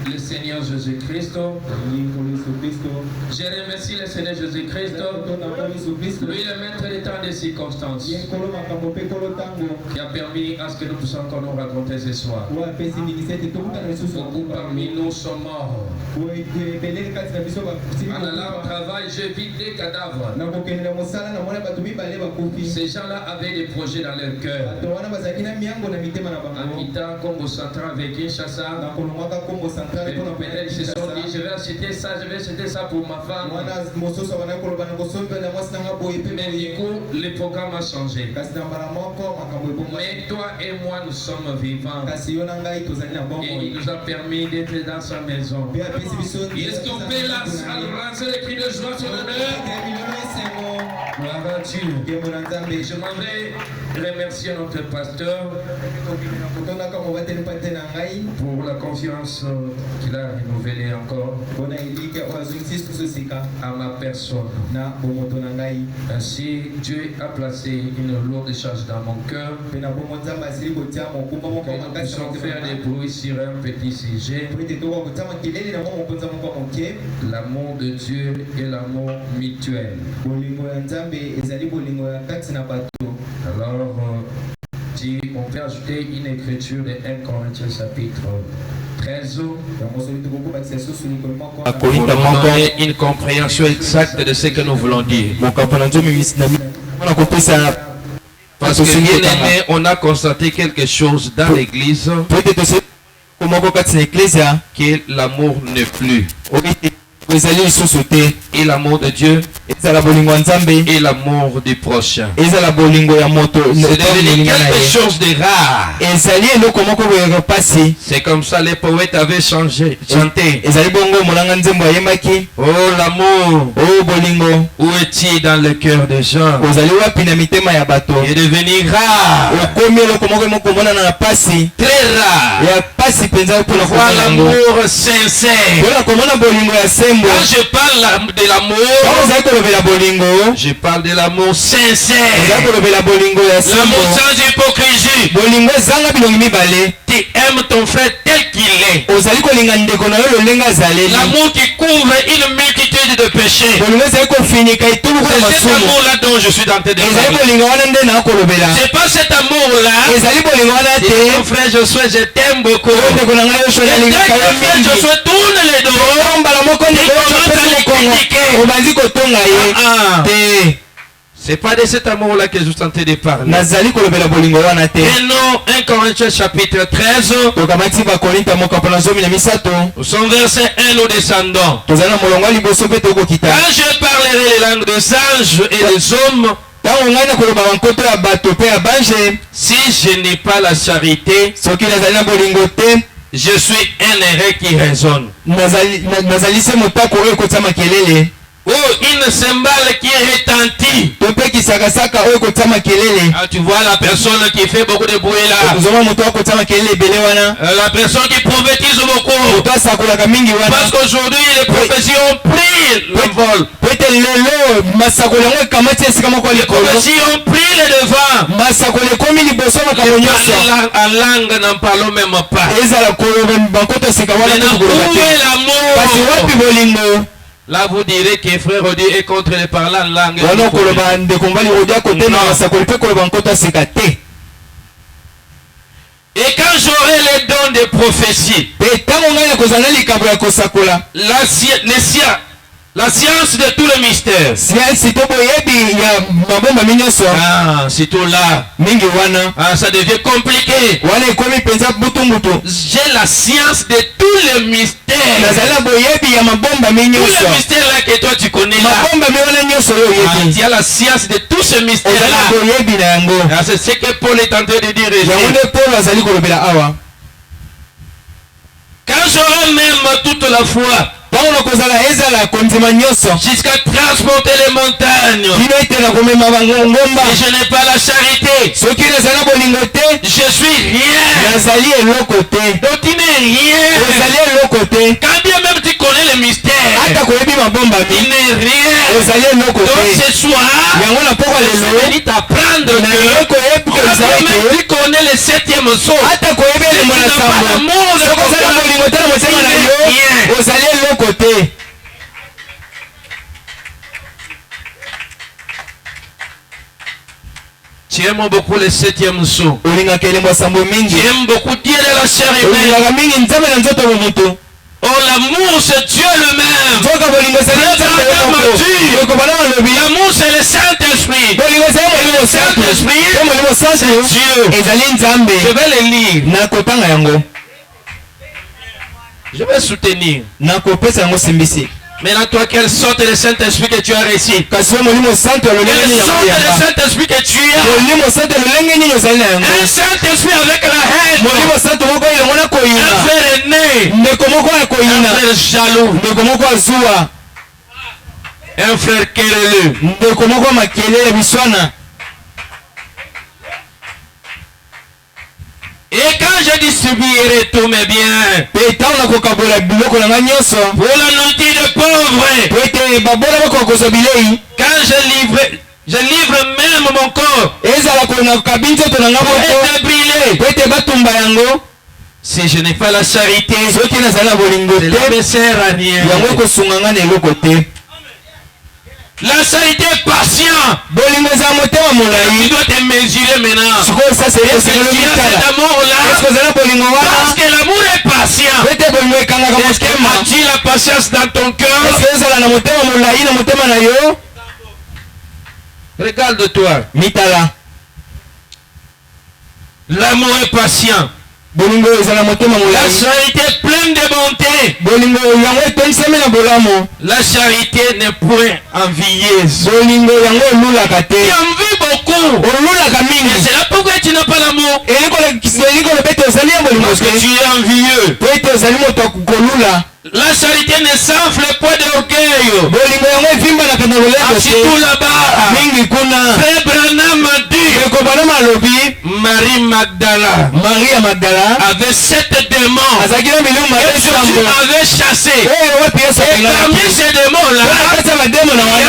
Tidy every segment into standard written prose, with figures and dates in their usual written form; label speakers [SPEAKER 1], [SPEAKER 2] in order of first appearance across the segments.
[SPEAKER 1] le Seigneur Jésus-Christ. Je remercie le Seigneur Jésus-Christ. Lui, le maître des temps des circonstances, qui a permis à ce que nous puissions encore nous raconter ce soir. Beaucoup parmi nous sont morts. En allant au travail, j'ai vu des cadavres. Ces gens-là avaient des projets dans leur cœur. En quittant Congo Central avec Kinshasa, peut-être ils se sont dit, je vais acheter ça pour ma femme. Mais du coup, le programme a changé. Mais toi et moi, nous sommes vivants. Et il nous a permis d'être dans sa maison. Est-ce qu'on peut lancer les cris de joie sur le nez? Gloire à Dieu. Je m'en vais remercier notre pasteur pour la confiance qu'il a renouvelée encore à ma personne. Ainsi, Dieu a placé une lourde charge dans mon cœur. Nous puissions faire des bruits sur un petit sujet. L'amour de Dieu et l'amour mutuel. Alors, on peut ajouter une écriture de 1 Corinthiens chapitre 13 pour nous donner une compréhension exacte de ce que nous voulons dire. Parce que bien aimé, on a constaté quelque chose dans l'église, que l'amour n'est plus. Et l'amour de Dieu et l'amour du prochain. C'est devenu quelque chose de rare. C'est comme ça les poètes avaient chanté. Oh l'amour, où est-il dans le cœur des gens? Il est devenu rare. Très rare. Pourquoi l'amour sincère? Quand je parle de l'amour, je parle de l'amour sincère. L'amour sans hypocrisie. Tu aimes ton frère tel qu'il est. L'amour qui couvre une multitude de péchés. C'est cet amour-là dont je suis en train de parler. C'est pas cet amour-là. Mon frère Josué, je t'aime beaucoup. Je souhaite tourner les dos. C'est pas de cet amour-là que je suis en train de parler. Et non, 1 Corinthiens chapitre 13. Nous sommes verset 1, nous descendons. Quand je parlerai les langues des anges et des hommes, si je n'ai pas la charité, je suis un erreur qui résonne. Oh, une cymbale qui retentit. Ah, tu vois la personne qui fait beaucoup de bruit là. La personne qui prophétise beaucoup. Parce qu'aujourd'hui les prophéties ont pris le vol. Les prophéties ont pris le devant. En langue n'en parlons même pas. Maintenant, où est l'amour? Là, vous direz que frère Odi est contre les parlants en langue. Et quand j'aurai les dons de prophétie, la science de tout le mystère. Ah, c'est tout là. Ah, ça devient compliqué. J'ai la science de tout le mystère. Tout le mystère là que toi tu connais là. Ah, il y a la science de tout ce mystère là. Ah, c'est ce que Paul est en train de dire. Quand j'aurai même toute la foi, jusqu'à transporter les montagnes, et je n'ai pas la charité, je suis rien. Donc tu n'es rien. Quand bien même tu connais le mystère, il n'est rien. Donc ce soir, je vais t'apprendre que tu connais le 7e saut. Tu n'as pas l'amour de ton cœur. Tu aimes beaucoup le 7e saut. Tu aimes beaucoup Dieu de la chair humaine. Oh, l'amour c'est Dieu lui-même. L'amour c'est le Saint-Esprit. Le Saint-Esprit c'est Dieu. Je vais le lire. Je vais soutenir. Maintenant, toi, quelle sorte de Saint-Esprit que tu as reçu? Quelle sorte de Saint-Esprit que tu as? Un Saint-Esprit avec la haine. Un frère aîné. Un frère jaloux. Un frère querelleux. Et quand je distribuerai tous mes biens pour la nourriture des pauvres, quand je livre même mon corps pour être brûlé, si je n'ai pas la charité, cela ne sert à rien. La charité est patient. Tu dois te mesurer maintenant. Est-ce que tu as cet amour-là? Parce que l'amour est patient. Est-ce que as-tu la patience dans ton cœur? Regarde-toi. L'amour est patient. La charité est pleine de bonté. La charité n'est point envieuse. Tu envies beaucoup. Et c'est là pourquoi tu n'as pas l'amour. Parce que tu es envieux. La charité ne s'enfle point d'orgueil. Assis-toi là-bas. Frère Branham m'a dit, Marie Magdala avait 7 démons. Et Jésus avait chassé. Et parmi ces démons-là, il y a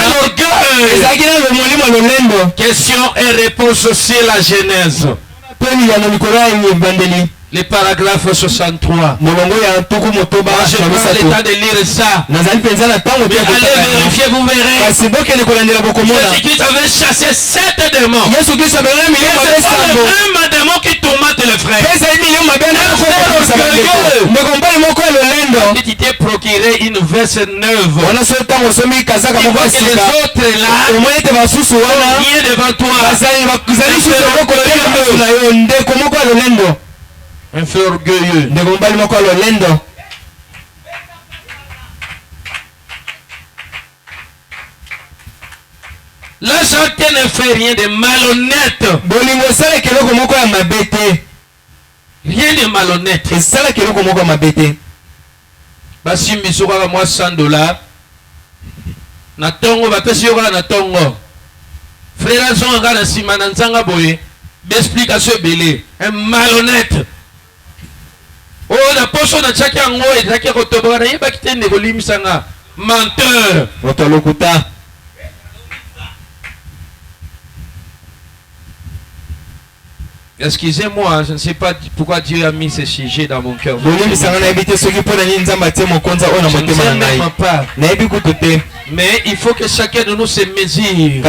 [SPEAKER 1] l'orgueil. Question et réponse aussi la Genèse. Les paragraphes 63. Je prends le temps de lire ça. Mais allez vérifier, vous verrez. Jésus-Christ avait chassé 7 démons. Et c'est pas le même démon qui tourmente le frère. Tu t'es procuré une veste neuve. Il faut que les autres là viennent devant toi. Un frère orgueilleux. La charité ne fait rien de malhonnête. Rien de malhonnête. Basi mbisoka ka moi $100. Na tongo ba pesi yoka na tongo. Frère zonga na sima na nzanga boye. D'explication belé. Un malhonnête. Oh, la poche on a tchaki ango et tchaki kotoba na yeba kitende kolimisanga. Menteur. Otolokuta. Excusez-moi, je ne sais pas pourquoi Dieu a mis ce sujet dans mon cœur. Je ne sais même pas. Mais il faut que chacun de nous se mesure.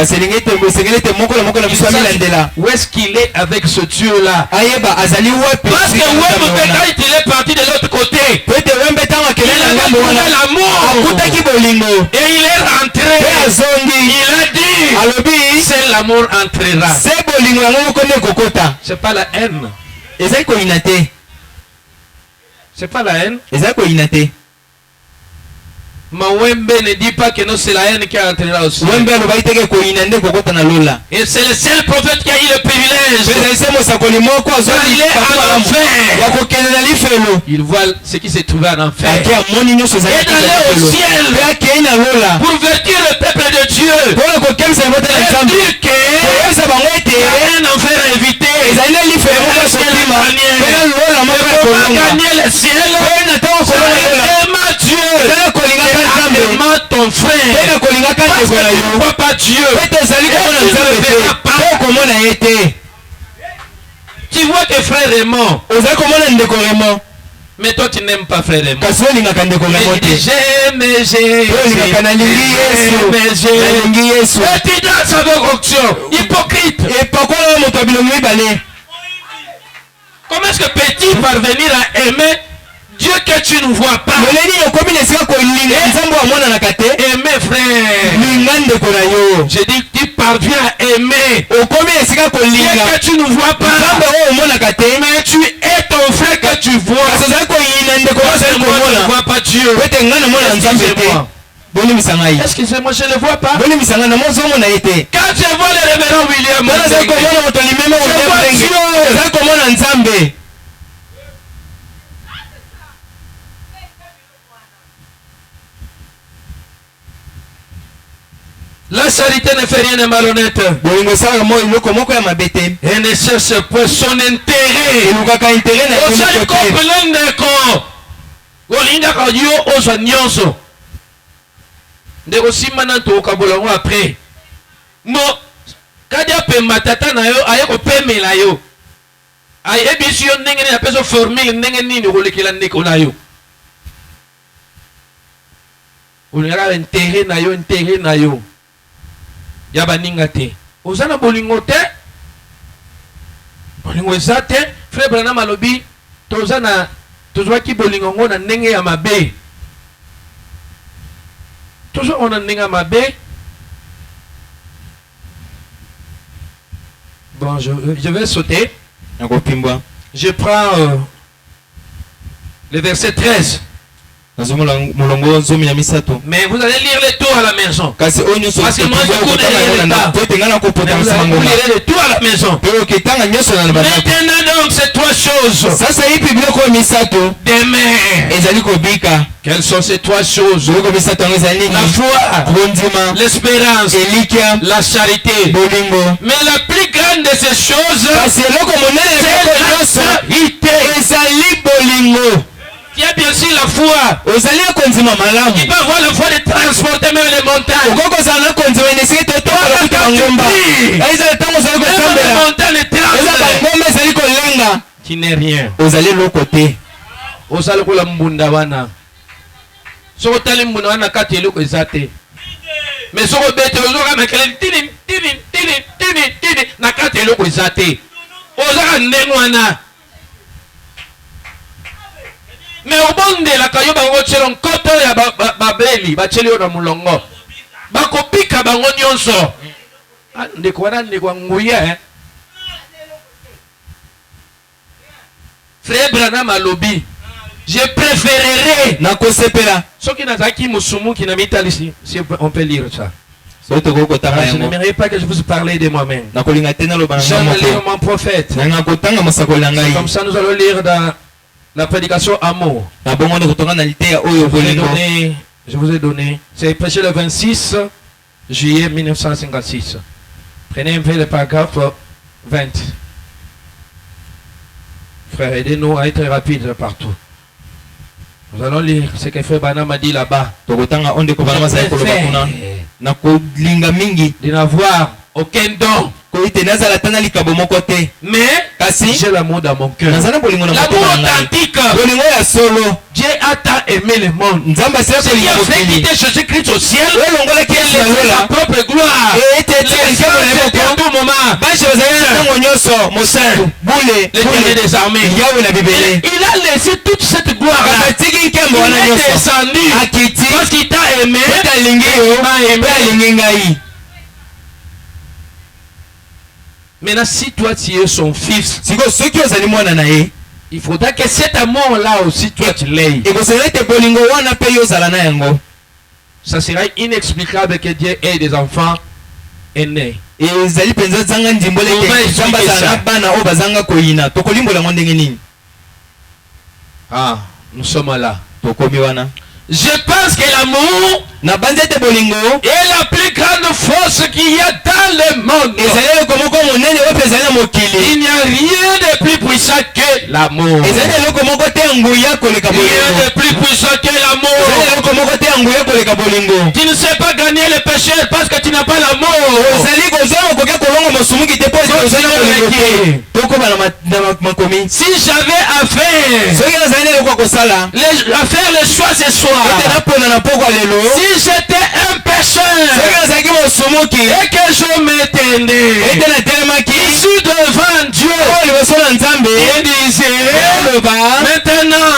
[SPEAKER 1] Où est-ce qu'il est avec ce Dieu-là? Parce que quand il est parti de l'autre côté, il a trouvé l'amour. Et il est rentré. Il a dit, c'est l'amour entrera. C'est pas la haine. C'est pas la haine. Mawembe ne dit pas que non, c'est la haine qui est entrée là aussi. Et c'est le seul prophète qui a eu le privilège. Il est à l'enfer. Il voit ce qui s'est trouvé en enfer. Et d'aller au ciel pour vêtir le peuple de Dieu. Et dire qu'il y a un enfer à éviter. Et comment gagner le ciel? Aime Dieu. Parce que tu ne vois pas Dieu. Tu vois que frère Raymond. Mais toi tu n'aimes pas frère Raymond. J'aime. Et tu danses avec onction. Hypocrite. Comment est-ce que peux-tu parvenir à aimer Dieu que tu ne vois pas? Aimer frère. J'ai dit tu parviens à aimer Dieu que tu ne vois pas. Mais tu es ton frère que tu vois. Moi je ne vois pas Dieu. Excusez-moi, je ne le vois pas. Quand je vois le révérend William, je vois Dieu. La charité ne fait rien de malhonnête. Elle ne cherche pas son intérêt. Après. Mo kadia pe matata na yo ayeko pemela yo. Ayebi yo ndenge na peso formule ndenge nini kolekela ndeko na yo. Unyara intérêt na yo. Yaba ninga te. Ozana bolingo te. Bolingo ezate. Frère Branham alobi tozana tozwaki bolingo ngo na ndenge ya mabe. Toujours on a ndenge mabe. Bon, je vais sauter. Je prends le verset 13. Mais vous allez lire les tours à la maison. Parce que moi je connais vous lirez les tours à la maison. Maintenant donc ces trois choses. Demain. Quelles sont ces trois choses? La foi, l'espérance, la charité. Mais la plus grande de ces choses, c'est la charité. Il y a bien sûr la foi. Il peut avoir la foi de transporter même les montagnes. Qui n'est rien. Mais so bete ozoka mekele tini na kati eloko ezate. Ozaka ndengwana. Mais au bonde la kayo bango tshelo nkoto ya babeli bacheli yo na mulongo. Bakopika bango nyonso. Ndeko wana ndeko nguya Frère Branham alobi. Je préférerais ce qui n'a pas qui musumu qui n'a mis ici. Si on peut lire ça. Je n'aimerais pas que je vous parle de moi-même. J'aime lire mon prophète. Comme ça nous allons lire dans la prédication amour. Je vous ai donné. C'est prêché le 26 juillet 1956. Prenez un peu le paragraphe 20. Frère, aidez-nous à être rapides partout. Nous allons lire ce que Frère Branham a dit là-bas. De n'avoir aucun don. Mais j'ai l'amour dans mon cœur. L'amour authentique. Dieu a tant aimé le monde. C'est qui a fait quitter Jésus-Christ au ciel. Sa propre gloire. L'éternel des armées. Il a laissé toute cette gloire. Il est descendu. Parce qu'il t'a aimé. Maintenant, si toi tu es son fils, il faudra que cet amour-là aussi, toi tu l'aies. Ça sera inexplicable que Dieu ait des enfants aînés. Ah, nous sommes là. Je pense que l'amour est la plus grande force qu'il y a dans le monde. Il n'y a rien de plus puissant que l'amour. de plus puissant que l'amour. Tu ne sais pas gagner les pécheurs parce que tu n'as pas l'amour. Si j'avais à faire le choix ce soir, si j'étais un pécheur et que je m'étendais, issu devant Dieu, il disait, maintenant,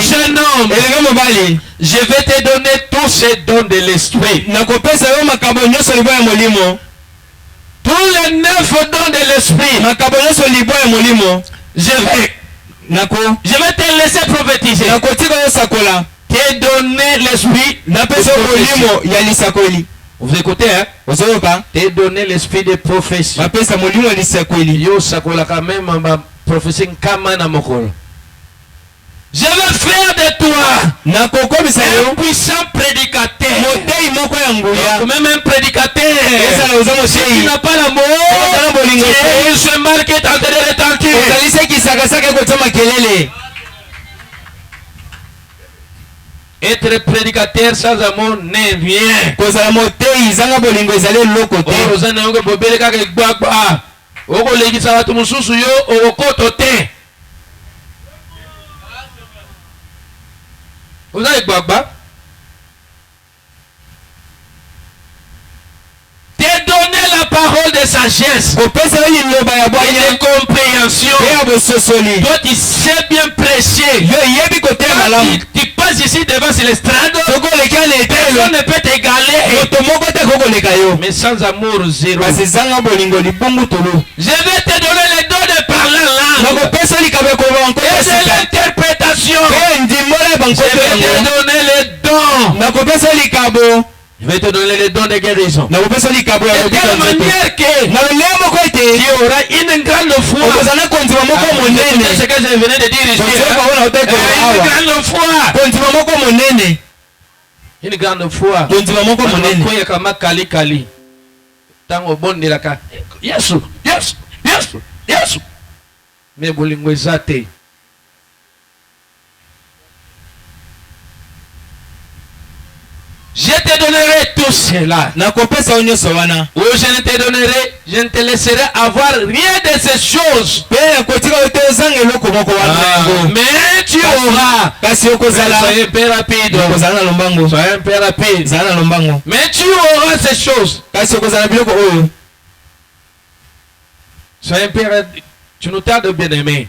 [SPEAKER 1] jeune homme, je vais te donner tous ces dons de l'esprit. Tous les 9 dons de l'esprit. Je vais te laisser prophétiser. Te donner l'esprit. Vous écoutez, hein? Te donner l'esprit de prophétie. Yo sakola quand même prophétie kama na mokolo. Je vais faire de toi un puissant prédicateur. Même un prédicateur. Si tu n'as pas l'amour, je marque est en train de retentir. Être prédicateur sans amour n'est rien. Vous avez quoi? T'es donné la parole de sagesse et de compréhension. Toi tu sais bien prêcher. Tu passes ici devant l'estrade, personne ne peut t'égaler. Mais sans amour, zéro. Je vais te donner les dons de parler en langue et de l'interprétation. Je vais te donner les dons. Je vais te donner les dons de guérison. De telle manière que tu auras une grande foi. C'est ce que je venais de dire ici. Une grande foi. Une grande foi. Yesu. Mais bolingo ezate. Je te donnerai tout cela. Ou je ne te donnerai, je ne te laisserai avoir rien de ces choses. Mais tu auras. Soyez un peu rapide. Soyez un peu rapide. Mais tu auras ces choses. Soyez un peu rapide. Tu nous tardes, bien-aimé.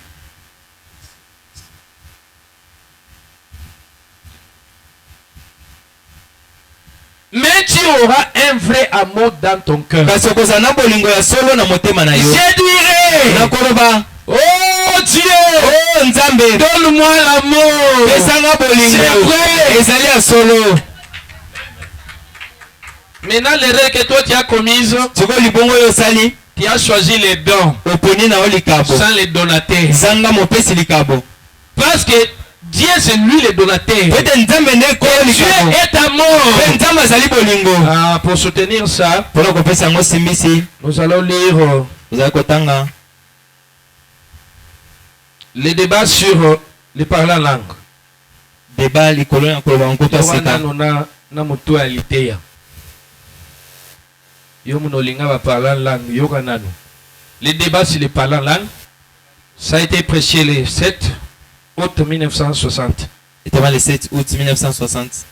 [SPEAKER 1] Mais tu auras un vrai amour dans ton cœur. Je dirai, oh Dieu, donne-moi l'amour. C'est vrai. Maintenant, l'erreur que toi tu as commise, tu as choisi les dons sans les donateurs. Parce que Dieu c'est lui le donateur. Dieu est amour. Pour soutenir ça, nous allons lire le débat sur le parler en langue. Le débat sur le parler en langue, ça a été prêché le 7 août 1960.
[SPEAKER 2] C'était le 7 août 1960.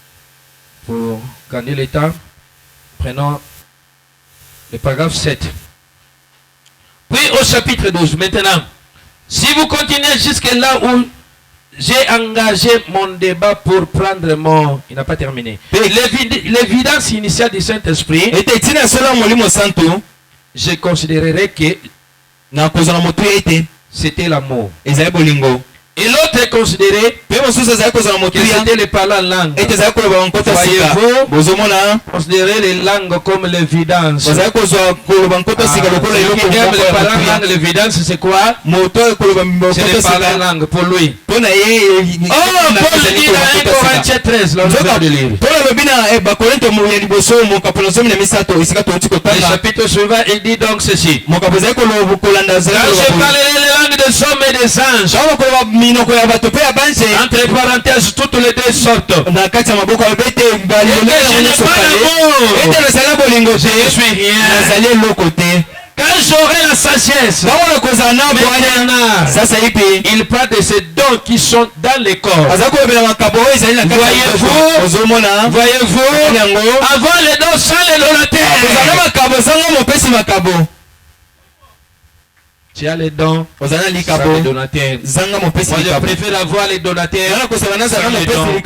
[SPEAKER 1] Pour gagner le temps, prenons le paragraphe 7. Puis au chapitre 12, maintenant, si vous continuez jusque là où j'ai engagé mon débat pour prendre mon... Il n'a pas terminé. L'évidence initiale du Saint-Esprit, je considérerais que c'était l'amour. Et l'autre considéré que c'était le parler en langue. Voyez-vous, considérez les langues comme l'évidence. Celui qui aime le parler en langue, l'évidence c'est quoi? C'est le parler en langue pour lui.
[SPEAKER 2] Paul dit
[SPEAKER 1] dans 1 Corinthiens 13, là, on va le lire. Le chapitre suivant, il dit donc ceci. Quand je parlerai les langues des hommes et des anges, entre parenthèses, toutes les deux sortes, et que je n'ai pas d'amour, je ne suis rien. Quand j'aurai la sagesse, il parle de ces dons qui sont dans les corps. Voyez-vous, avant les dons sans les donateurs. Tu as les dons sans les donateurs. Moi je préfère avoir les donateurs sans les dons.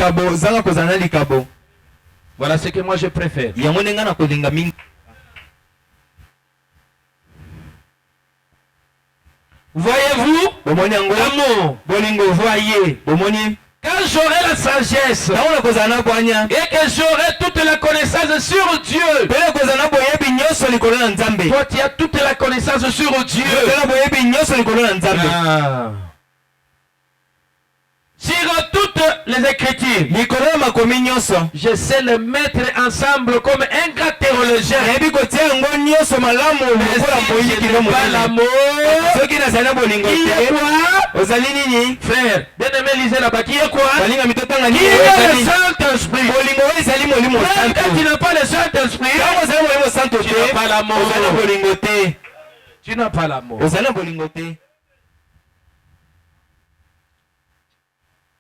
[SPEAKER 1] Voilà ce que moi je préfère. Voyez-vous, l'amour, voyez, quand j'aurai la sagesse et que j'aurai toute la connaissance sur Dieu, toi tu as toute la connaissance sur Dieu, sur toutes les Écritures, je sais les mettre ensemble comme un grand théologien. Frère, bien-aimé, lisez là-bas. Qui est quoi? Qui est le Saint-Esprit? Quand tu n'as pas le Saint-Esprit, tu n'as pas l'amour. Tu n'as pas l'amour.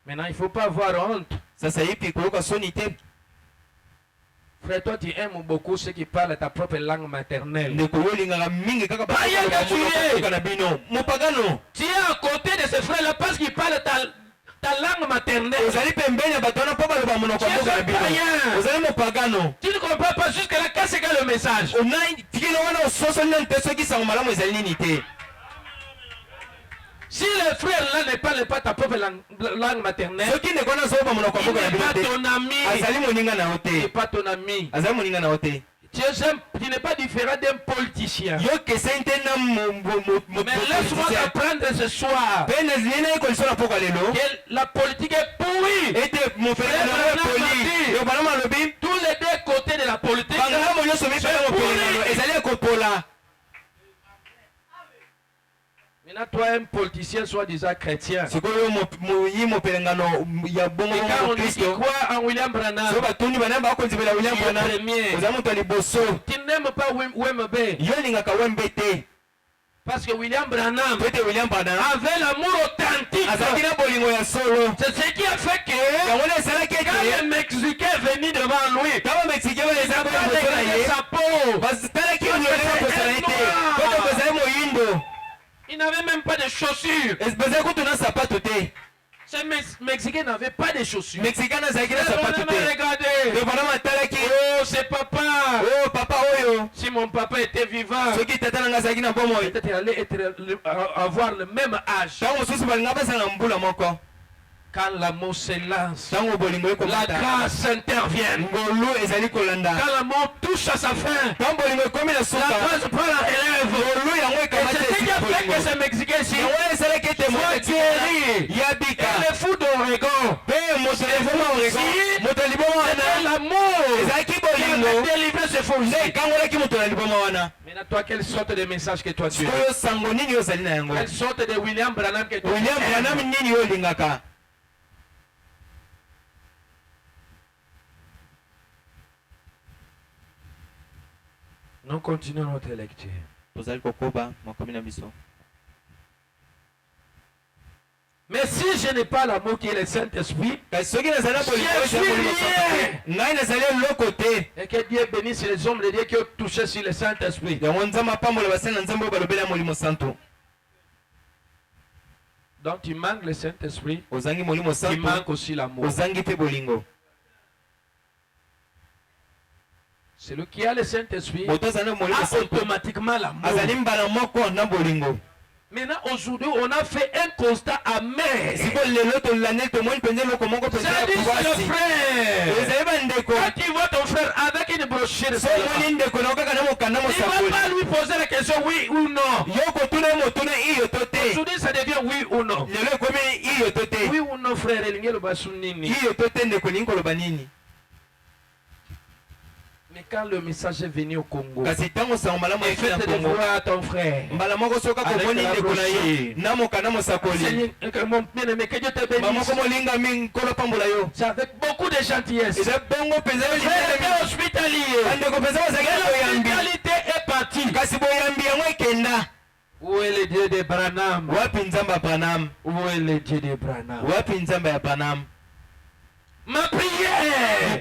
[SPEAKER 1] Maintenant, il ne faut pas avoir honte. Frère, toi tu aimes beaucoup ceux qui parlent ta propre langue maternelle. Tu es à côté de ces frères-là parce qu'ils parlent ta langue maternelle. Tu ne comprends pas jusqu'à là qu'est-ce que le message. Si le frère là ne parle pas ta propre langue maternelle, il n'est pas ton ami. Il n'est pas ton ami. Tu n'es pas différent d'un politicien. Mais laisse-moi t'apprendre ce soir que la politique est pourrie. Tous les deux côtés de la politique sont pourris. Maintenant, toi, un politicien, soi-disant chrétien. Et quand on dit qu'il croit en William Branham, tu n'aimes pas Wembe. Parce que William Branham avait l'amour authentique. C'est ce qui a fait que quand les Mexicains venaient devant lui, il n'a pas dégagé sa peau. Il n'avait même pas de chaussures. Ces Mexicains n'avaient pas de chaussures. Regardez. Oh, c'est papa. Oh, papa. Si mon papa était vivant, peut-être il allait avoir le même âge. Quand l'amour s'élance, la grâce intervient. Quand l'amour touche à sa fin, la grâce prend la relève. C'est ce qui a fait que ces Mexicains ici soient guéris. Et les fous d'Oregon, l'amour qui a délivré ce fou. Maintenant, toi, quelle sorte de message que toi tu es? Quelle sorte de William Branham que toi tu es? Nous continuons notre lecture. Mais si je n'ai pas l'amour qui est le Saint-Esprit, je suis rien. Et que Dieu bénisse les hommes de Dieu qui ont touché sur le Saint-Esprit. Donc tu manques le Saint-Esprit, tu manques aussi l'amour. Celui qui a le Saint-Esprit a automatiquement l'amour. Maintenant, aujourd'hui, on a fait un constat amer. C'est-à-dire, le frère, quand tu vois ton frère avec une brochure, il ne va pas lui poser la question oui ou non. Aujourd'hui, ça devient oui ou non. Oui frère elingelo basunini.
[SPEAKER 2] Qui est totende kolingo lobanini?
[SPEAKER 1] Mais quand le message est venu au Congo,
[SPEAKER 2] et faites
[SPEAKER 1] de voir à ton frère. Avec la brochure. Que Dieu te bénisse. C'est avec beaucoup de gentillesse. Hospitalier. L'hospitalité est partie. Où est le Dieu de Branham? Où est le Dieu de Branham? Ma prière est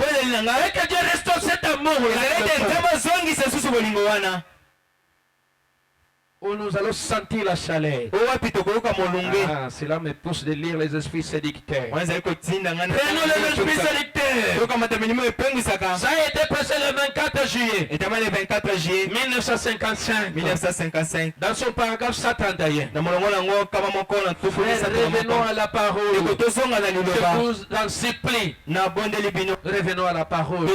[SPEAKER 1] que Dieu restaure cet amour. Où nous allons sentir la chaleur. Cela me pousse de lire les esprits séducteurs. Prenons les esprits séducteurs. Ça a été prêché le 24 juillet 1955. Dans son paragraphe 131. Revenons à la parole. Je vous en supplie. Revenons à la parole.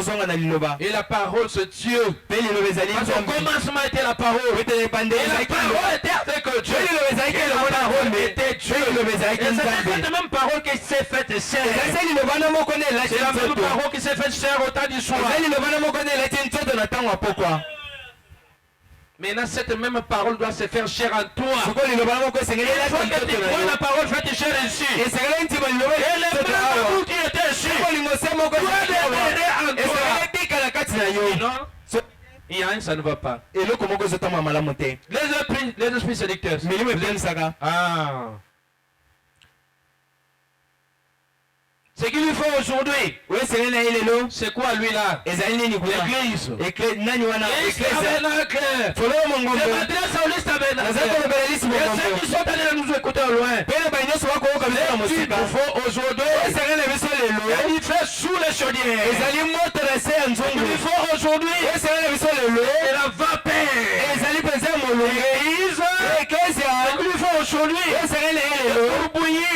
[SPEAKER 1] Et la parole, c'est Dieu. Parce qu'au commencement était la parole. La parole était avec Dieu. La parole était Dieu. Et c'est cette même parole qui s'est faite chair. C'est la même parole qui s'est faite chair au temps du soir. Maintenant, cette même parole doit se faire chair en toi. Il faut que tu vois la parole faite chair ici. Et le même amour qui était ici doit demeurer en toi. Non? Il y a un, ça ne va pas. Les esprits séducteurs. Ah. Ce qu'il lui faut aujourd'hui, c'est quoi lui là? L'église. Ceux qui sont allés nous écouter au loin. Il faut aujourd'hui. Il fait sous les chaudières. Il faut aujourd'hui. Et la vapeur. Il faut aujourd'hui. Pour bouillir.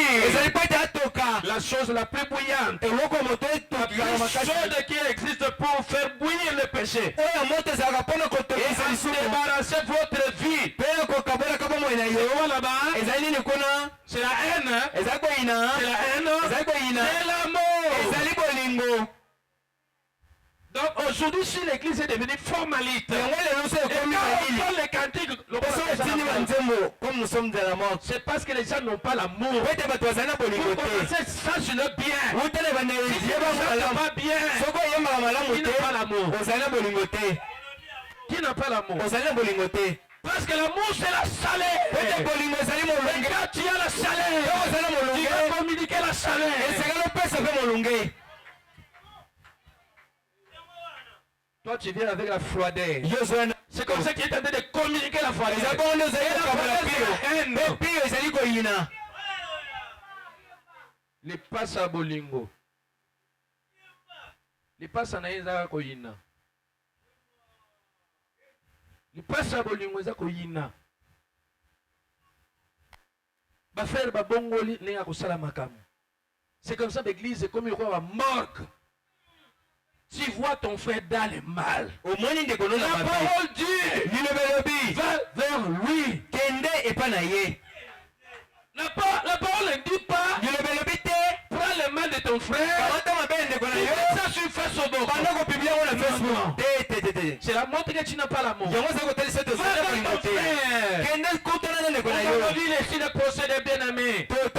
[SPEAKER 1] La chose la plus bouillante. La chose qui existe pour faire bouillir le péché. Et débarrasser votre vie. C'est la haine. C'est la haine. C'est l'amour. Donc aujourd'hui, si l'église est devenue formaliste, et quand on parle les cantiques, comme nous sommes de la mort, c'est parce que les gens n'ont pas l'amour. Vous commencez ça sur le bien. Si tu n'as pas bien, qui n'a pas l'amour? Qui n'a pas l'amour? Parce que l'amour c'est la chaleur. Et quand tu as la chaleur, tu vas communiquer la chaleur. Toi tu viens avec la froideur. C'est comme ça qu'il est en train de communiquer la froideur. Les passe à bolingo. Les passe à naïza koyina. Les passe à bolingo za koyina. Ba frère ba bongoli nenga kosala makamu. C'est comme ça l'église est comme une morgue. Tu vois ton frère dans le mal. La parole dit, va vers lui. La parole ne dit pas, prends le mal de ton frère. Ça sur Facebook. C'est la montre que tu n'as pas l'amour. Va vers ton frère. On va dire ici le procès des bien-aimés. Le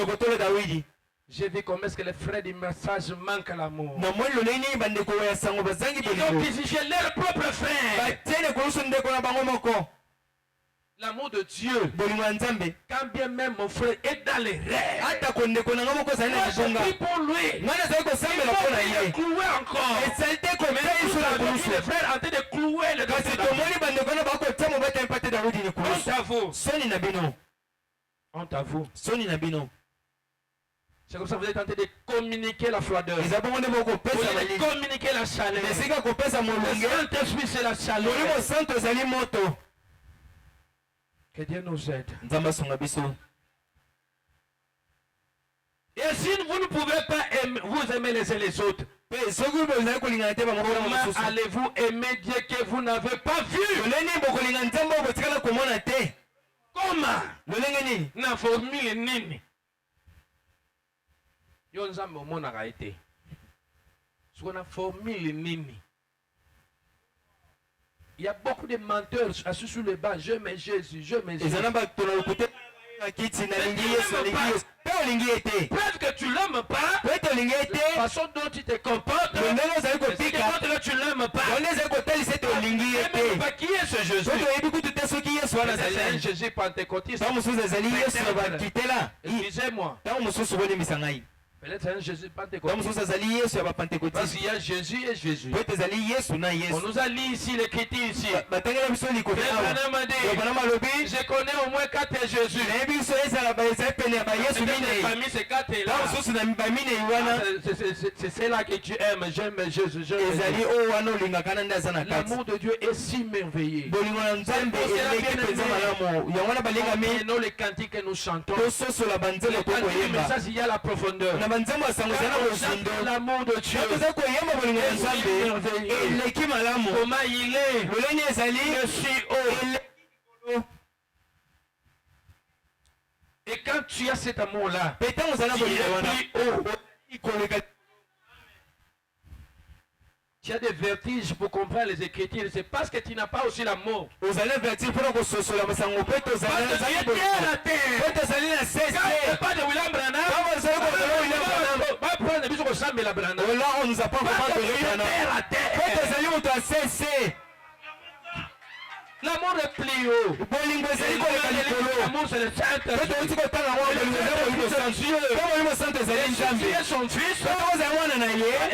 [SPEAKER 1] docteur David. J'ai vu comment est-ce que les frères du message manquent l'amour. Ils ont exigé leur propre frère. L'amour de Dieu. Quand bien même mon frère est dans les rêves. Moi je prie pour lui. Il faut le clouer encore. Les frères en train de clouer le docteur. Honte à vous. C'est comme ça que vous êtes en train de communiquer la froideur. Vous allez communiquer la chaleur. Le Saint-Esprit c'est la chaleur. Que Dieu nous aide. Et si vous ne pouvez pas vous aimer les uns les autres, comment allez-vous aimer Dieu que vous n'avez pas vu? Comment?
[SPEAKER 2] lolenge nini
[SPEAKER 1] Na formule nini? Yo nzambe omonaka ete. Sur la formule nini? Il y a beaucoup de menteurs assis sur le banc. Je mets Jésus, je mets Jésus. Peut-être que tu l'aimes pas. La façon dont tu te comportes. Peut-être que tu l'aimes pas. Mais pas qui est ce Jésus? C'est un Jésus pentecôtiste. Excusez-moi. Peut-être un Jésus pentecôtiste. Parce qu'il y a Jésus et Jésus. On nous a lu ici l'écriture ici. Je connais au moins 4 Jésus. Famille, c'est 4 là. C'est celle-là que tu aimes. J'aime Jésus. L'amour de Dieu est si merveilleux. Nous les cantiques que nous chantons. Mais ça, il y a la profondeur. L'amour de Dieu. Comment il est. Je suis haut. Et quand tu as cet amour-là, tu es plus haut. Tu as des vertiges pour comprendre les Écritures. C'est parce que tu n'as pas aussi l'amour. Parce que tu es à la terre. Pas de William Branham. Là, on nous a pas l'amour est plus haut. L'amour, c'est le Saint-Esprit. Dieu est son fils.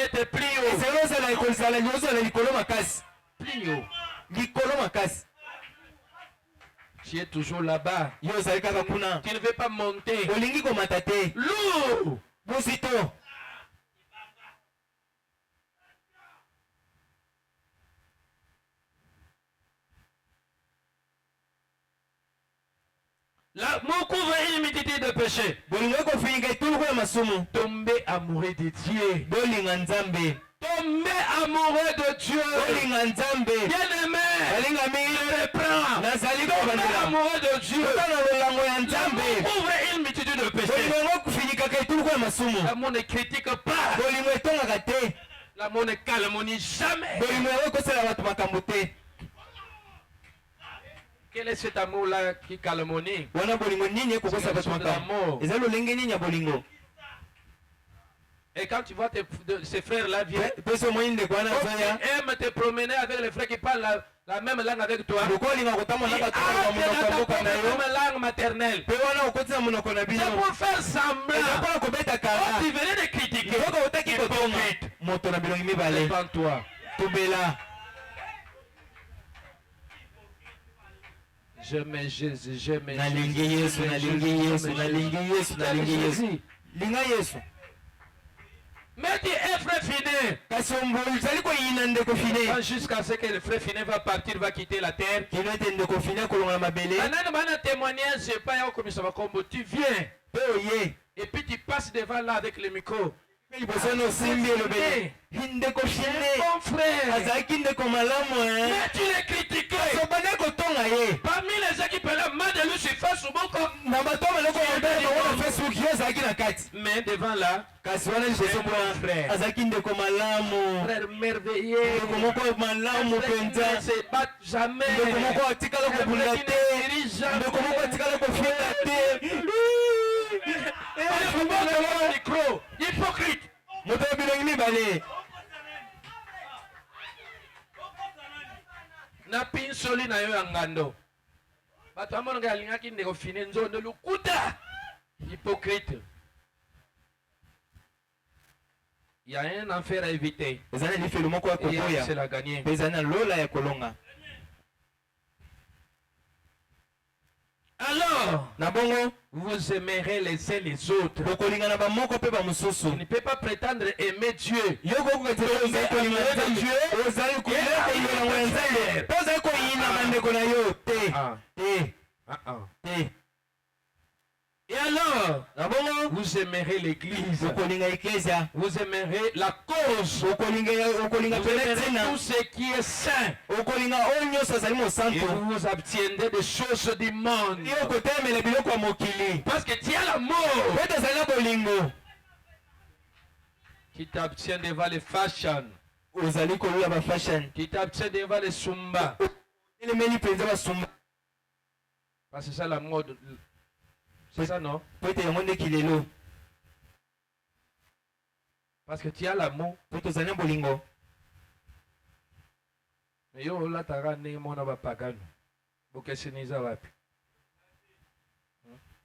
[SPEAKER 1] Était plus haut. Plus haut. Tu es toujours là-bas. Tu ne veux pas monter. Lourd. L'amour couvre une multitude de péchés. Tomber amoureux de Dieu. Tomber amoureux de Dieu. Bien-aimé. Je reprends. Tomber amoureux de Dieu. L'amour couvre une multitude de péchés. L'amour ne critique pas. L'amour ne calomnie jamais. Quel est cet amour-là qui calomnie? Et quand tu vois ces frères-là viennent, tu aimes te promener avec les frères qui parlent la même langue avec toi. La même langue maternelle. C'est pour faire semblant. Tu venais de critiquer. Répands-toi. Je mets Jésus, je mets Jésus. Mais tu es frère Finet. Jusqu'à ce que le frère Finet va partir, va quitter la terre. Tu viens. Et puis tu passes devant là avec le micro. Mon frère, mais tu l'as critiqué. Parmi les gens qui parlent mal de lui sur Facebook, mais devant là, frère merveilleux, ne se bat jamais, hypocrite. Na pinsoli na yo ngando. Bato amona galingaki ndeko fine nzondo lukuta. Hypocrite. Il y a un enfer à éviter. C'est la gagner. Alors, vous aimerez les uns les autres. Tu ne peux pas prétendre aimer Dieu. Et alors, Vous aimerez l'église. Vous aimerez la cause. Vous aimerez tout ce qui est saint. Et vous vous abstiendrez des choses du monde. Parce que tu as l'amour. Tu t'abstiens devant les fashion. Tu t'abstiens devant les sumba. Parce que c'est ça la mode. C'est ça, non? Parce que tu as l'amour. Mais yo là t'as ramené mon abapagano. Boke seniza wapi.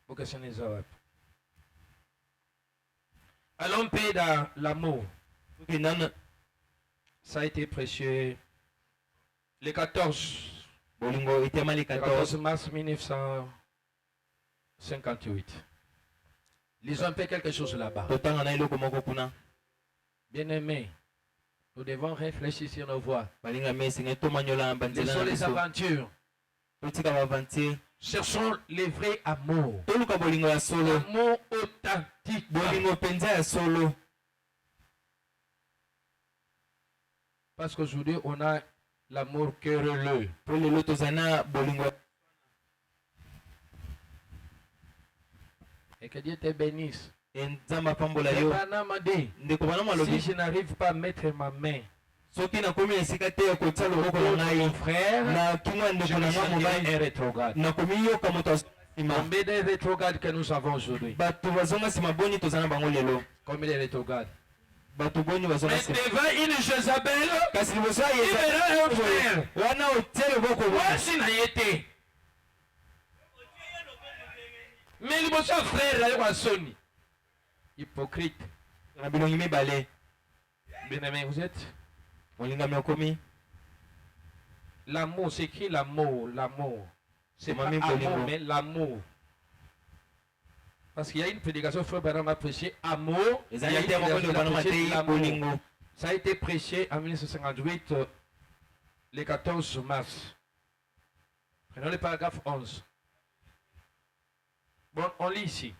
[SPEAKER 1] Boke seniza wapi. Allons payer dans l'amour. Ça a été prêché le 14 mars 1958. Lisons un peu quelque chose là-bas. Bien-aimés, nous devons réfléchir sur nos voies. Laissons les aventures. Cherchons les vrais amours. L'amour authentique. Parce qu'aujourd'hui, on a l'amour querelleux. Et que Dieu te bénisse. Si je n'arrive pas à mettre ma main mon frère, je me sentirai un rétrograde. Combien de rétrogrades que nous avons aujourd'hui? Combien de rétrogrades? Mais devant une Jézabel, il verra un frère. Voici n'a été. Mais il me semble frère, hypocrite. Bien-aimé, vous êtes? L'amour, c'est qui l'amour? L'amour. C'est pas amour, mais l'amour. Parce qu'il y a une prédication, frère Branham a prêché amour. Ça a été prêché en 1958, le 14 mars. Prenons le paragraphe 11. Bon, on lit ici.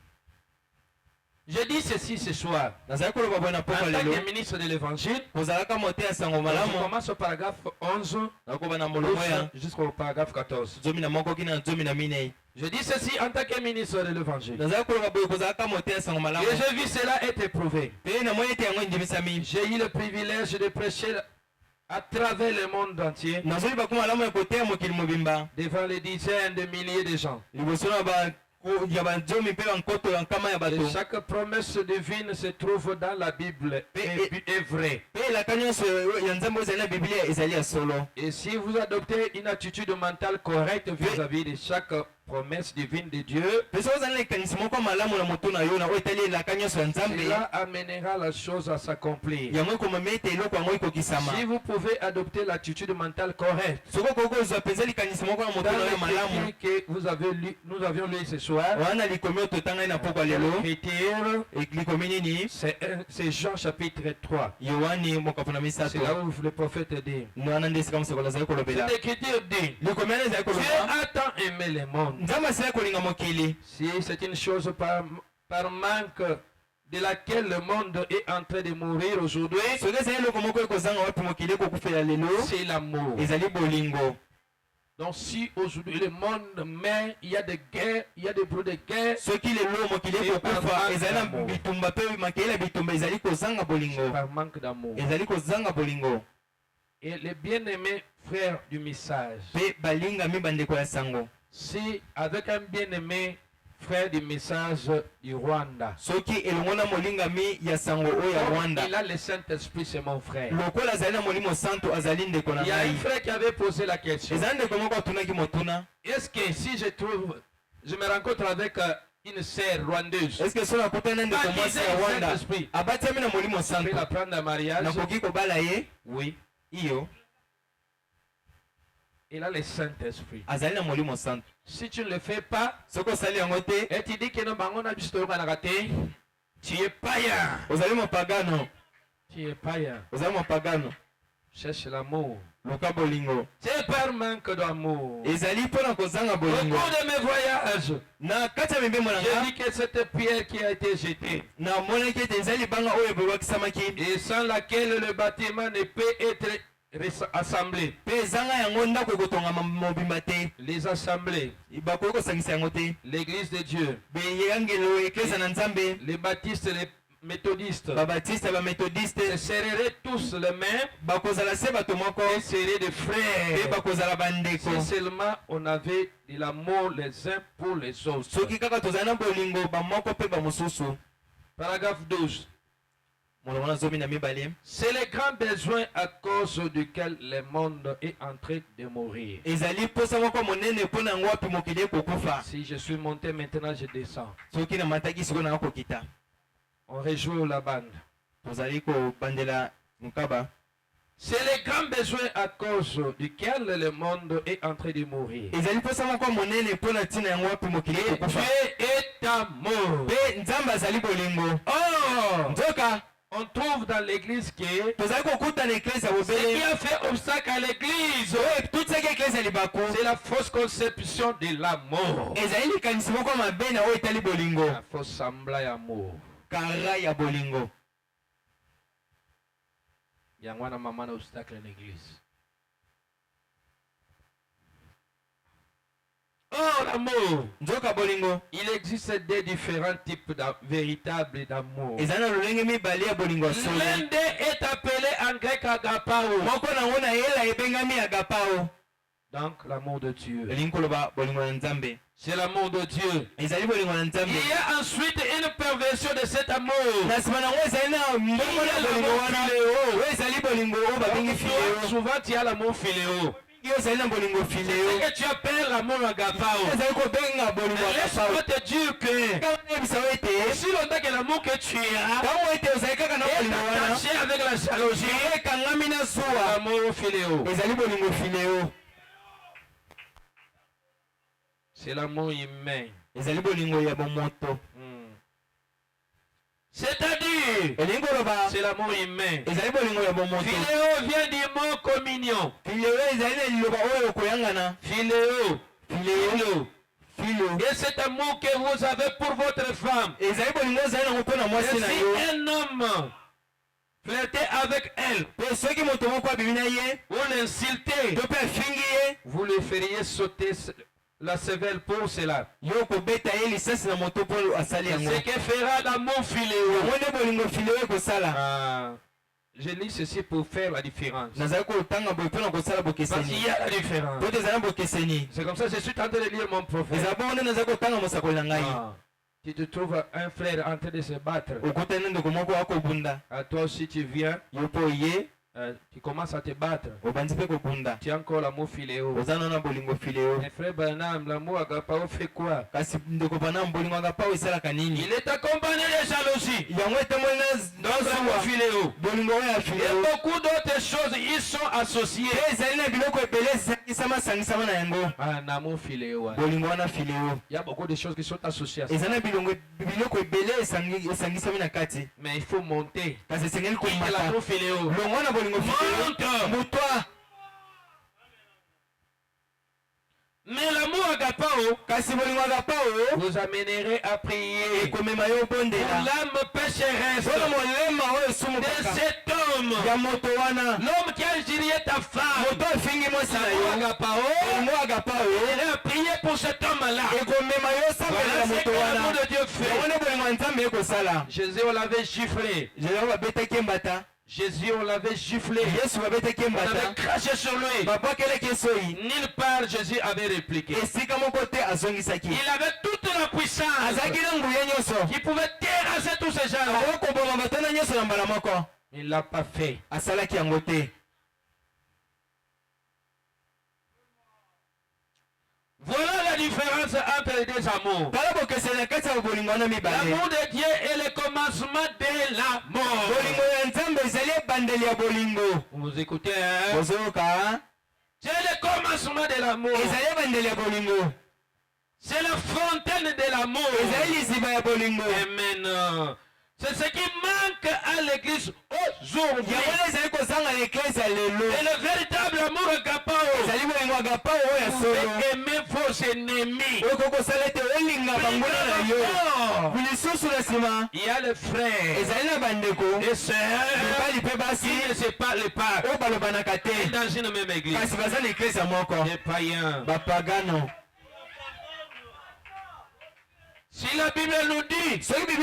[SPEAKER 1] Je dis ceci ce soir. En tant que ministre de l'évangile, je commence au paragraphe 11 jusqu'au paragraphe 14. Je dis ceci en tant que ministre de l'évangile. Et j'ai vu cela être éprouvé. J'ai eu le privilège de prêcher à travers le monde entier devant les dizaines de milliers de gens. Et chaque promesse divine se trouve dans la Bible est vraie. Et si vous adoptez une attitude mentale correcte vis-à-vis de chaque promesse divine de Dieu, cela amènera la chose à s'accomplir. Si vous pouvez adopter l'attitude mentale correcte, que vous avez lu, nous avions lu ce soir, c'est Jean chapitre 3. C'est là où le prophète dit. Cette écriture dit, Dieu a tant aimé le monde. Si c'est une chose par manque de laquelle le monde est en train de mourir aujourd'hui, c'est l'amour. Donc si aujourd'hui le monde meurt, il y a des guerres, il y a des bruits de guerre, c'est par manque d'amour. Et les bien-aimés frères du message, si avec un bien-aimé frère du message du Rwanda, il a le Saint-Esprit, c'est mon frère. Il y a un frère qui avait posé la question, est-ce que si je me rencontre avec une sœur rwandaise, est-ce que cela peut être Saint-Esprit, je vais la prendre en mariage? Oui. Il a le Saint-Esprit. Si tu ne le fais pas, et tu dis que non, tu es païen. Tu es païen. Cherche l'amour.
[SPEAKER 2] C'est
[SPEAKER 1] par manque d'amour. Au cours
[SPEAKER 2] de
[SPEAKER 1] mes voyages, j'ai dit que cette pierre qui a été jetée, et sans laquelle le bâtiment ne peut être assemblé. Les assemblées, l'église de Dieu, les baptistes, les méthodistes, se serreraient tous les mains et seraient des frères. Si seulement on avait de l'amour les uns pour les autres. Paragraphe 12. C'est le grand besoin à cause duquel le monde est en train de mourir. Si je suis monté maintenant, je descends. On rejoue la bande. C'est le grand besoin à cause duquel le monde est en train de mourir. Et Dieu est amour. Oh! On trouve dans l'église que ce qui a fait obstacle à l'église, c'est la fausse conception de l'amour. La fausse semblable amour. Il y a un maman obstacle à l'église. Oh, l'amour. Il existe des différents types véritables d'amour. L'un d'eux est appelé en grec agapao. Donc, l'amour de Dieu. C'est l'amour de Dieu. Il y a ensuite une perversion de cet amour. Souvent, tu as l'amour philéo. C'est que tu appelles l'amour agapao. Laisse-moi te dire que aussi longtemps que l'amour que tu as est attaché avec la jalousie, l'amour philéo. C'est l'amour humain. C'est-à-dire, c'est l'amour humain. Philéo vient du mot communion. Philéo. Et cet amour que vous avez pour votre femme. Et si un homme flirtait avec elle, ou l'insultait, vous le feriez sauter la cervelle pour cela. C'est ce que fera l'amour philéo. Je lis ceci pour faire la différence. Parce qu'il y a la différence. C'est comme ça que je suis en train de lire mon prophète. Tu te trouves un frère en train de se battre. À toi aussi tu viens. Tu commences à te battre. Tu as encore l'amour philéo. Mais frère Branham, l'amour agapao fait quoi? Il est accompagné de jalousie. Donc l'amour philéo. Et beaucoup d'autres choses, ils sont associés. Un amour philéo. Il y a beaucoup de choses qui sont associées à ça. Mais il faut monter. L'amour philéo. Mais l'amour agapao vous amènerait à prier pour l'âme pécheresse de cet homme. L'homme qui a injurié ta femme. L'amour agapao, il a prié pour cet homme-là. Voilà ce que l'amour de Dieu fait. Jésus, on l'avait giflé. Jésus, on l'avait giflé. On avait craché sur lui. Nulle part, Jésus avait répliqué. Il avait toute la puissance qui pouvait terrasser tous ces gens-là. Il ne l'a pas fait. Voilà la différence entre les deux amours. L'amour de Dieu est le commencement de l'amour. Vous écoutez, hein? C'est le commencement de l'amour. C'est la fontaine de l'amour. Amen. C'est ce qui manque à l'église aujourd'hui. Et le véritable amour agapao. Vous pouvez aimer vos ennemis. Il y a les frères et sœurs qui ne se parlent pas dans une même église. Les païens. Si la Bible nous dit d'aimer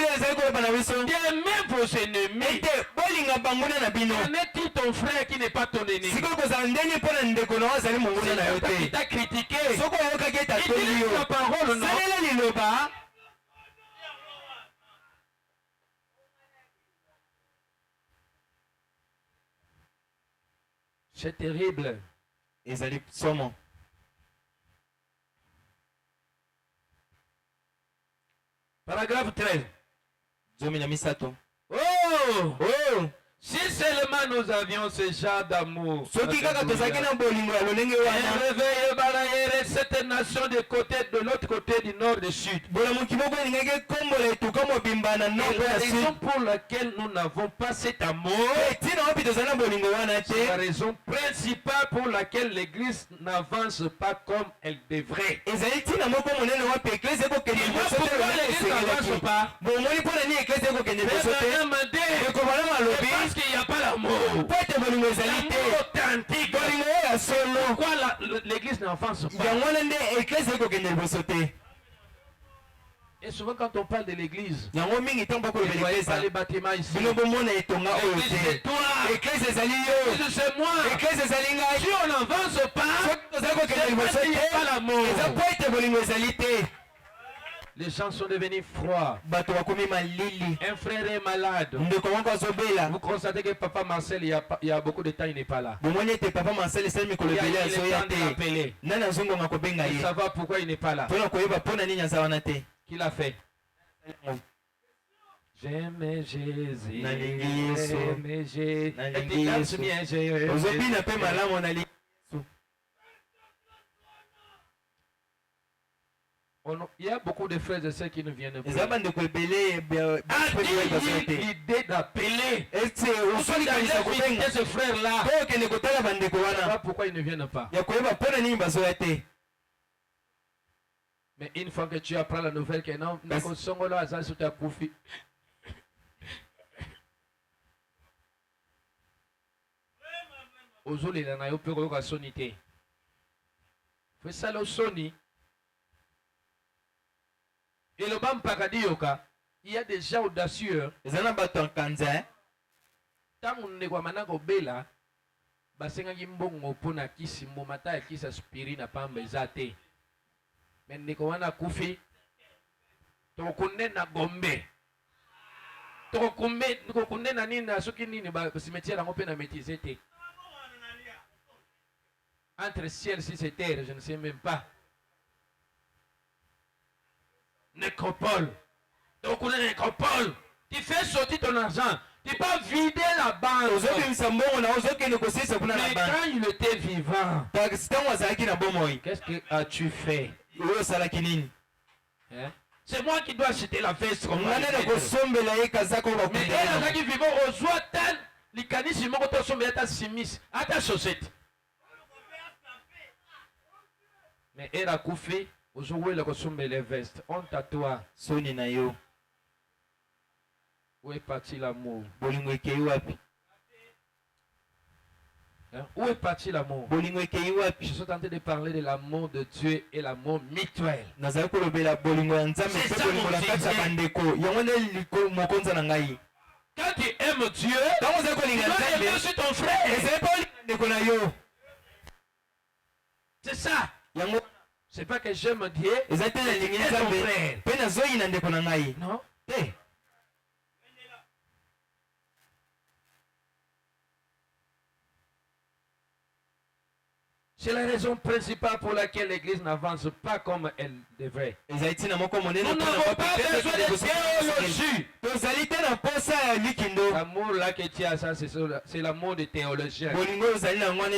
[SPEAKER 1] vos ennemis, connais-tu ton frère qui n'est pas ton ennemi? Si tu t'as critiqué, utilise la parole, non? C'est terrible. Paragraphe 13. Oh! Si seulement nous avions ce genre d'amour. Et réveiller cette nation de l'autre côté du nord du sud. Et la raison pour laquelle nous n'avons pas cet amour, c'est la raison principale pour laquelle l'église n'avance pas comme elle devrait. Et pourquoi l'église n'avance pas? Parce qu'il n'y a pas l'amour. L'amour authentique. Pourquoi l'église n'avance pas? Et souvent quand on parle de l'église, vous ne voyez pas les bâtiments ici. L'église c'est toi. L'église c'est moi. Si on n'avance pas, c'est parce qu'il n'y a pas l'amour. Les gens sont devenus froids. Un frère est malade. Vous constatez que papa Marcel, il y a beaucoup de temps, il n'est pas là. Il a le temps de l'appeler. Il savoir pourquoi il n'est pas là. Qu'il a fait? J'aime Jésus. J'aime Jésus. Il y a beaucoup de frères et sœurs qui ne viennent pas. L'idée d'appeler. Ce frère-là. Je ne sais pas pourquoi ils ne viennent pas. Mais une fois que tu apprends la nouvelle que non, fais ça le soni. Et le bam pakadioka, il y a des gens audacieux. Tant on ne voit maintenant bela, basenga gimbongo pona kisi momata ya kisa spirina pamba ezate. Mais ndeko wana kufi, tokunde na gombe. Tokunde na nini na soki nini ba cimetière yango pe na maîtriser te. Entre ciel si c'est terre, je ne sais même pas. Nécropole. Donc on est nécropole. Tu fais sortir ton argent. Tu peux vider la banque. Mais quand il était vivant, qu'est-ce que as-tu fait? Hein? C'est moi qui dois acheter la veste. Mais elle a dit vivant aux joies tel likanisi moko to sombe ata simis ata chaussette. Mais elle a coupé. Aujourd'hui, les vestes. Honte à toi. Où est parti l'amour? Où est parti l'amour? Je suis tenté de parler de l'amour de Dieu et l'amour mutuel. C'est ça mon Dieu. Quand tu aimes Dieu, tu dois aimer aussi ton frère. C'est ça. C'est pas que j'aime Dieu, c'est ton frère. Non? C'est la raison principale pour laquelle l'Église n'avance pas comme elle devrait. Nous n'avons pas besoin de théologie. L'amour là que tu as, ça, c'est l'amour des théologiens. Nous n'avons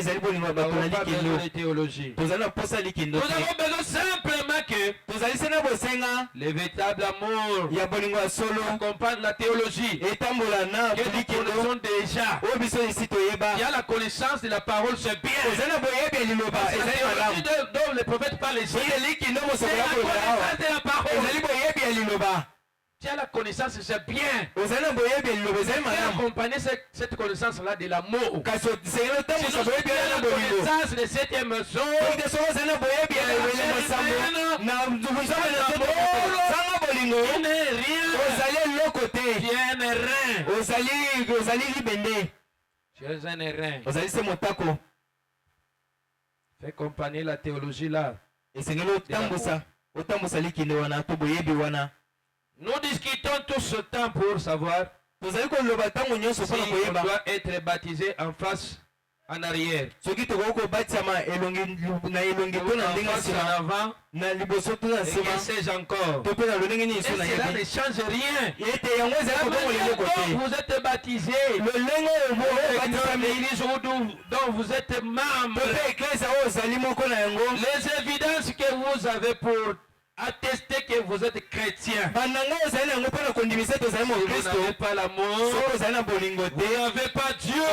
[SPEAKER 1] pas besoin de théologie. Nous avons besoin simplement que le véritable amour accompagne la théologie. Que nous connaissons déjà. Il y a la connaissance de la parole, c'est bien. Donc le prophète parle ici. C'est la connaissance de la parole. Tu as la connaissance, c'est bien. Accompagner cette connaissance-là de l'amour. Si nous avons la connaissance de cette émotion, fais accompagner la théologie là. Nous discutons tout ce temps pour savoir si on doit être baptisé en face, en arrière. En avant, et sais-je encore. Et cela ne change rien. Vous êtes baptisé, l'église dont vous êtes membre, les évidences que vous avez pour attester que vous êtes chrétien. Vous n'avez pas l'amour, vous n'avez pas Dieu.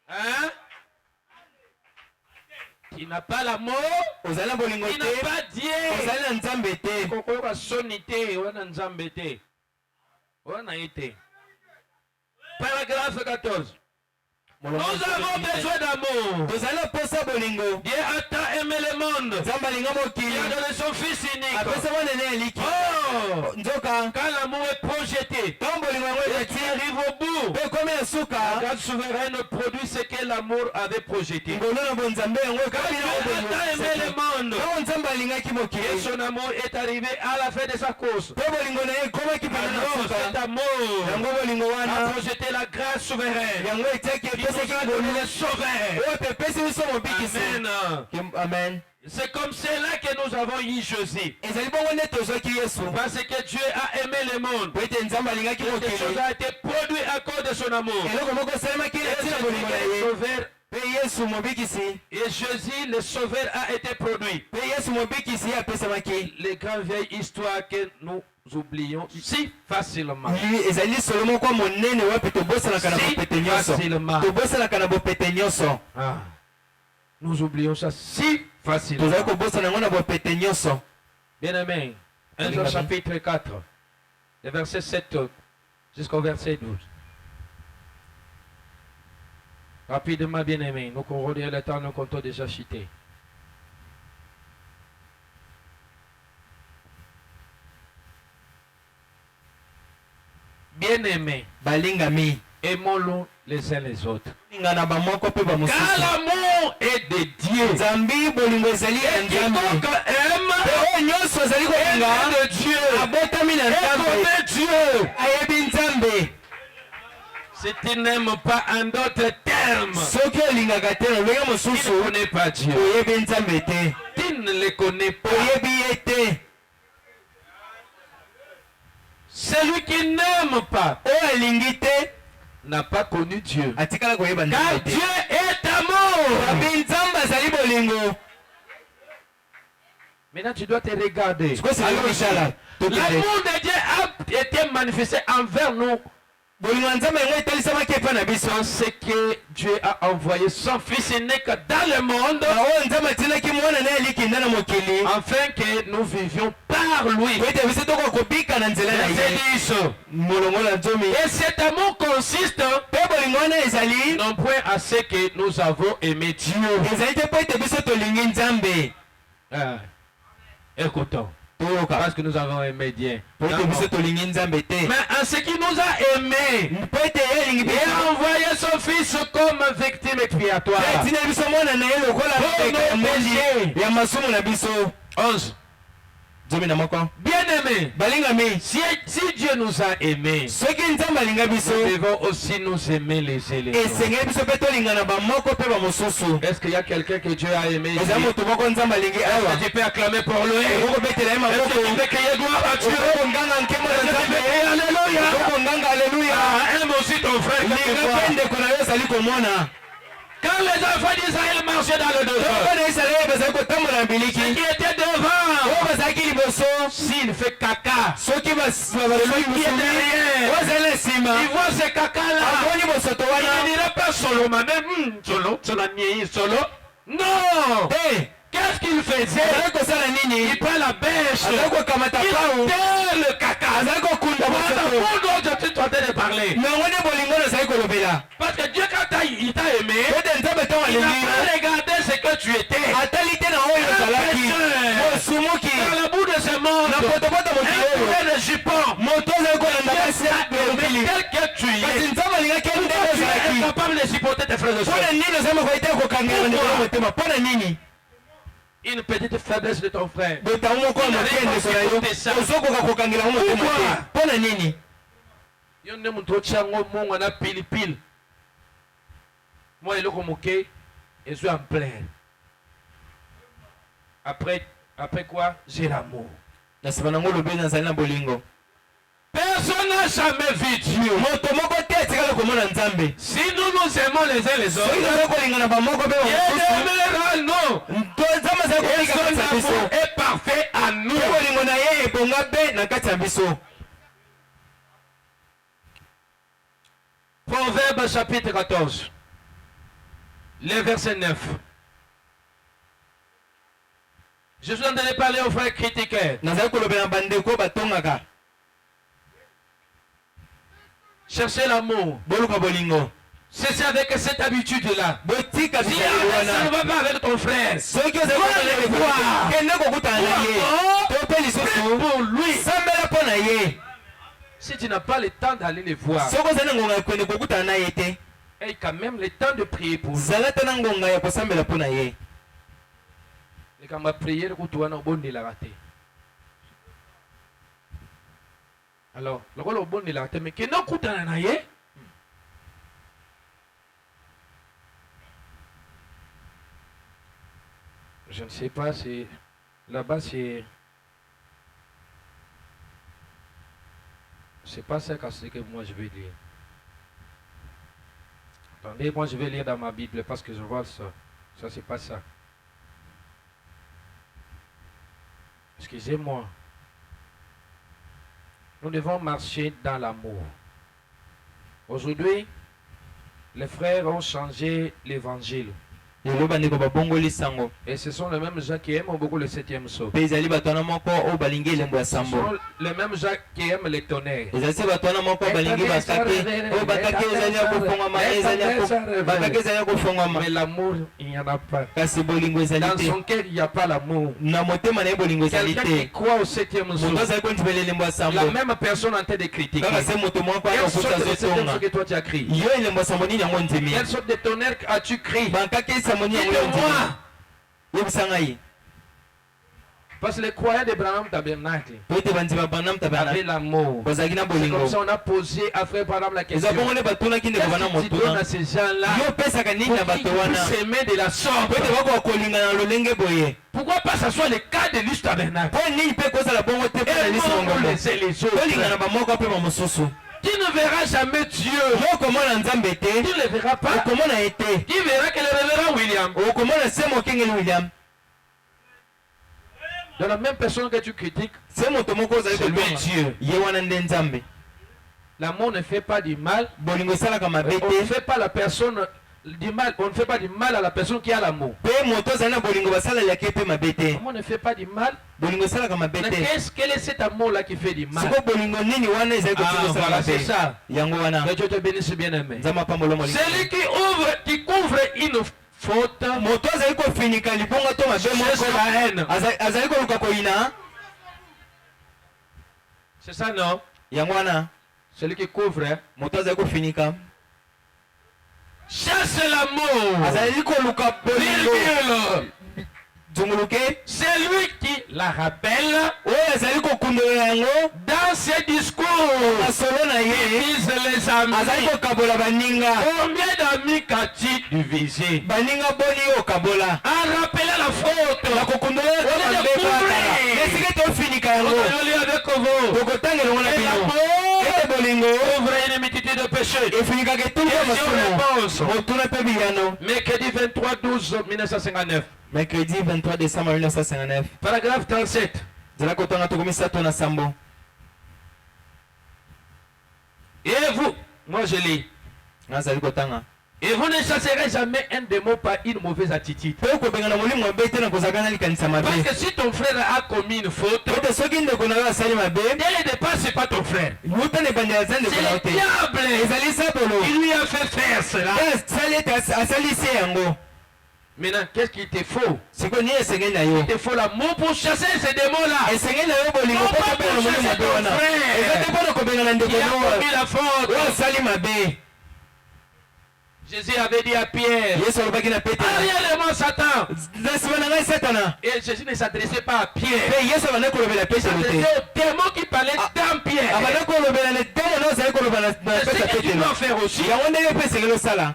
[SPEAKER 1] Hein? Qui n'a pas l'amour, qui n'a pas Dieu. Paragraphe 14. Nous avons besoin d'amour. Dieu a tant aimé le monde. Il a donné son fils unique. Oh, quand l'amour est projeté, et qu'il arrive au bout, la grâce souveraine produit ce que l'amour avait projeté. Quand Dieu a tant aimé le monde, et son amour est arrivé à la fin de sa course. Alors cet amour a projeté la grâce souveraine. Amen. C'est comme cela que nous avons eu Jésus. Parce que Dieu a aimé le monde. Quelque chose a été produit à cause de son amour. Et Jésus, le Sauveur, a été produit. Les grandes vieilles histoires que nous oublions si facilement. Nous oublions ça si facilement. Bien aimé, 1 Jean chapitre 4, le verset 7 jusqu'au verset 12. Rapidement, bien aimé, nous courons le temps, nous comptons déjà chuter. Bien-aimés, aimons-nous les uns les autres. Car l'amour est de Dieu. Et quiconque aime est de Dieu. Et connaît Dieu. Si tu n'aimes pas en d'autres termes, tu ne connais pas Dieu. Tu ne le connais pas. Celui qui n'aime pas n'a pas connu Dieu. Car Dieu est amour. Maintenant tu dois te regarder. L'amour de Dieu a été manifesté envers nous. Ce que Dieu a envoyé son fils unique dans le monde, afin que nous vivions par lui. Et cet amour consiste non point à ce que nous avons aimé Dieu. Écoutons. Parce que nous avons aimé Dieu. Mais en ce qui nous a aimés, il a envoyé son fils comme victime expiatoire. 11. Bien-aimés, si Dieu nous a aimés, nous devons aussi nous aimer les uns les autres. Est-ce qu'il y a quelqu'un que Dieu a aimé ici? Est-ce que tu peux acclamer pour lui? Est-ce que tu peux crier gloire à Dieu? Alléluia! Aime aussi ton frère. Quand les enfants d'Israël marchaient dans le désert, ceux qui étaient devant, s'il fait caca, celui qui est derrière, il voit ces caca-là, il ne dirait pas solo, mais même solo. Non! Qu'est-ce qu'il faisait? Il prend la bêche, il terre le caca. Voilà, je suis en train de parler. Parce que Dieu, quand il t'a aimé, il n'a pas regardé ce que tu étais. Dans le bout de ce monde, un de jupon, tel que tu es, tu es incapable de supporter tes frères et sœurs. Une petite faiblesse de ton frère. Pourquoi? Moi, il est et je suis en plein. Après quoi? J'ai l'amour. Personne n'a jamais vu Dieu. Si nous nous aimons les uns les autres, il aimera nous. Et son amour est parfait à nous. Proverbe chapitre 14, le verset 9. Je suis en train de parler aux frères critiqueurs. Cherchez l'amour. C'est avec cette habitude-là. Si ça ne va pas avec ton frère, pour lui. Si tu n'as pas le temps d'aller les voir, et quand même le temps de prier pour lui. Et quand on va prier, alors, le bon de la tête, mais que non coûte un aïe. Je ne sais pas si là-bas c'est pas ça que moi je vais dire. Attendez, moi je vais lire dans ma Bible parce que je vois ça. Ça c'est pas ça. Excusez-moi. Nous devons marcher dans l'amour. Aujourd'hui, les frères ont changé l'évangile. Et ce sont les mêmes gens qui aiment beaucoup le 7e saut. Ce sont les mêmes gens qui aiment les tonnerres. Mais l'amour, il n'y en a pas. Dans son cœur, il n'y a pas l'amour. Quelqu'un qui croit au 7e saut, la même personne en train de critiquer. Quelle sorte de 7e saut que toi tu as crié? Quelle sorte de tonnerre as-tu crié? Parce que les croyants de Branham Tabernacle avaient l'amour. C'est comme ça on a posé à Frère Branham la question. Qu'est-ce que tu donnes à ces gens-là pour qu'ils puissent s'aimer de la sorte? Pourquoi pas ça soit le cas de l'Église Tabernacle? Tu ne verras jamais Dieu. Tu ne le verras pas. Tu verras que le révérend William. Dans la même personne que tu critiques, c'est lui Dieu. L'amour ne fait pas du mal. On ne fait pas la personne du mal. On ne fait pas du mal à la personne qui a l'amour. L'amour ne fait pas du mal. Mais quel est cet amour-là qui fait du mal? Voilà, c'est ça. Que Dieu te bénisse, bien-aimé. Celui qui couvre une faute, c'est la haine. C'est ça, non? Celui qui couvre, chasse l'amour. C'est lui qui la rappelle. Dans ces discours, ils disent les amis. Combien d'amis qu'as-tu divisé? En rappelant la faute. Ouvre une multitude de péchés. Mercredi 23 12 1959.
[SPEAKER 2] Mercredi 23 décembre 1959.
[SPEAKER 1] Paragraphe 37. Et vous, moi je lis. Et vous ne chasserez jamais un démon par une mauvaise attitude. Parce que si ton frère a commis une faute, dès le départ, ce n'est pas ton frère. C'est le diable. Il lui a fait faire cela. Maintenant, qu'est-ce qu'il te faut? Il te faut l'amour pour chasser ces démons-là. Non pas pour chasser ton frère qui a commis la faute. Jésus avait dit à Pierre, arrière de moi Satan. Et Jésus ne s'adressait pas à Pierre. Il s'adressait au démon qui parlait dans Pierre. C'est ce que tu dois faire aussi.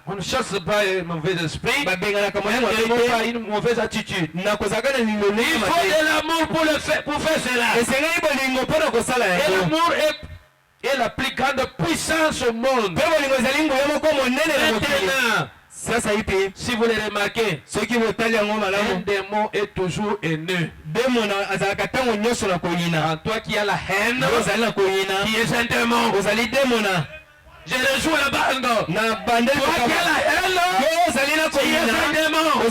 [SPEAKER 1] On ne chasse pas un mauvais esprit. On ne démon pas une mauvaise attitude. Il faut de l'amour pour faire cela. Et l'amour est la plus grande puissance au monde. Maintenant, si vous le remarquez, un démon est toujours haineux. En toi qui as la haine, qui est un démon. Je rejoue la bande. Toi qui as la haine, qui est un démon.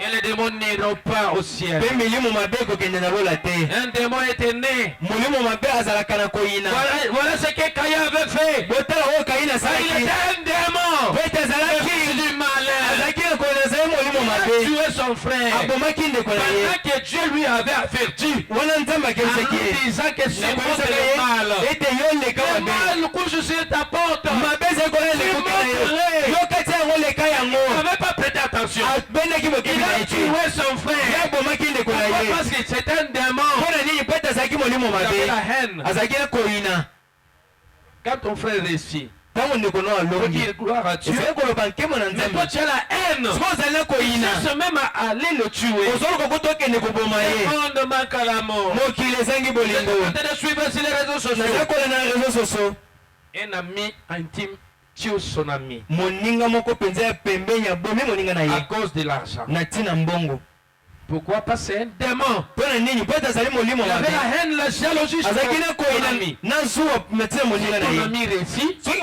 [SPEAKER 1] Et les démons n'iront pas au ciel. Un démon était né. Voilà ce que Caïn avait fait. Il était un démon. Le du malin. Il a tué son frère. Pendant que Dieu lui avait averti. En disant que c'est bon le mal. Le mal couche sur ta porte. Il n'avait pas prêté attention. Il a tué son frère. Parce que c'est un démon. Il avait la haine. Quand ton frère réussit, faut dire gloire à Dieu. Mais toi tu as la haine. Il cherche même à aller le tuer. Le monde manque à l'amour. Je de suivre sur les réseaux sociaux. Un ami intime tue son ami à cause de l'argent. Pourquoi? Parce que c'est un démon. Il avait la haine, la jalousie sur son ami. Ton ami réussit. Donc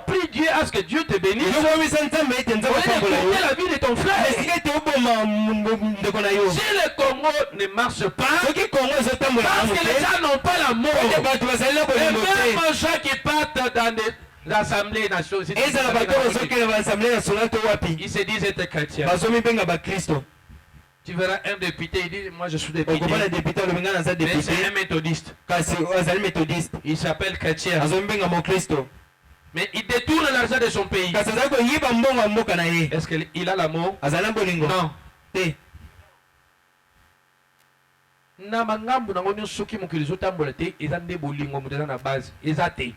[SPEAKER 1] prie Dieu à ce que Dieu te bénisse. Au lieu d'écouter la vie de ton frère. Si le Congo ne marche pas, parce que les gens n'ont pas l'amour. Les mêmes gens qui partent dans l'Assemblée nationale, ils se disent être chrétiens. Tu verras un député, il dit, moi je suis député. Mais c'est un méthodiste. Il s'appelle chrétien. Mais il détourne l'argent de son pays. Est-ce qu'il a l'amour? Non. Na mangambu na ngoni soki mokili zotambola te eza nde bolingo muteza na base eza te.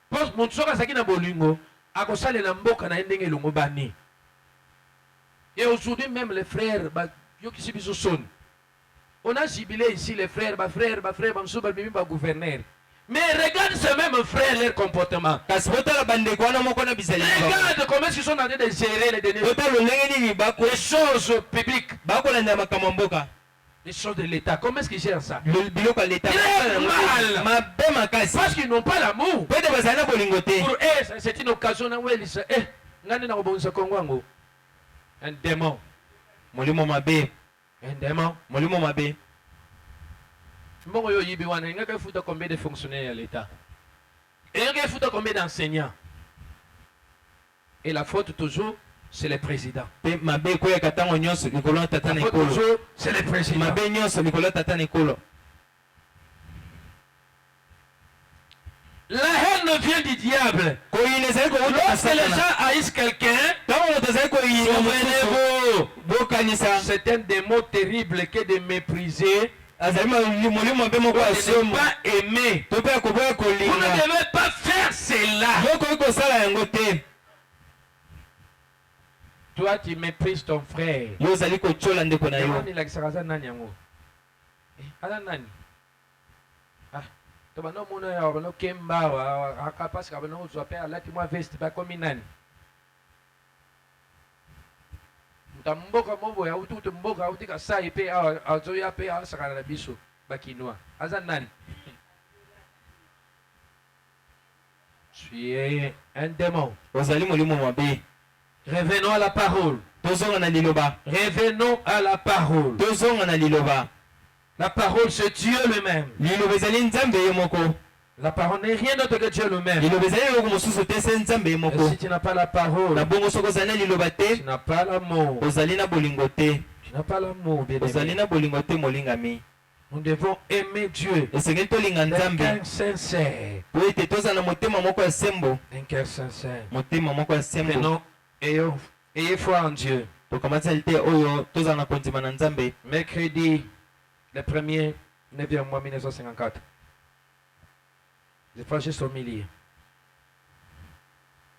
[SPEAKER 1] Pos mutsoka saki na bolingo akosalela mboka na ndenge longo bani. Et aujourd'hui même les frères yo kisi biso son. On a jubilé ici les frères, bamsuba bimi ba gouverneur. Mais regarde ces mêmes frères leur comportement. Regarde comment ils sont en train de gérer les choses publiques. Les choses de l'État. Comment est-ce qu'ils gèrent ça? Très mal. Parce qu'ils n'ont pas l'amour. Pour eux, c'est une occasion. Un démon. Un démon. Il y a combien de fonctionnaires à l'État? Et il y a combien d'enseignants? Et la faute toujours, c'est le président. La faute toujours, c'est le président. La haine vient du diable. Lorsque les gens haïssent quelqu'un, souvenez-vous, C'est un des mots terribles que de mépriser. Vous ne devez pas faire cela. Toi, tu méprises ton frère. Mboka mobo ya utu mboka utika sa ipe azoya pe asakana na biso bakinwa azanani. Tu es un démon. Revenons à la parole. Revenons à la parole. La parole c'est Dieu lui-même. La parole n'est rien d'autre que Dieu lui-même. Si tu n'as pas la parole, tu n'as pas l'amour. Tu n'as pas l'amour, bien-aimé. Nous devons aimer Dieu d'un cœur sincère. Un cœur sincère. Maintenant, ayez foi en Dieu. Mercredi, le 1er 9e mois 1954. Je fais juste au milieu.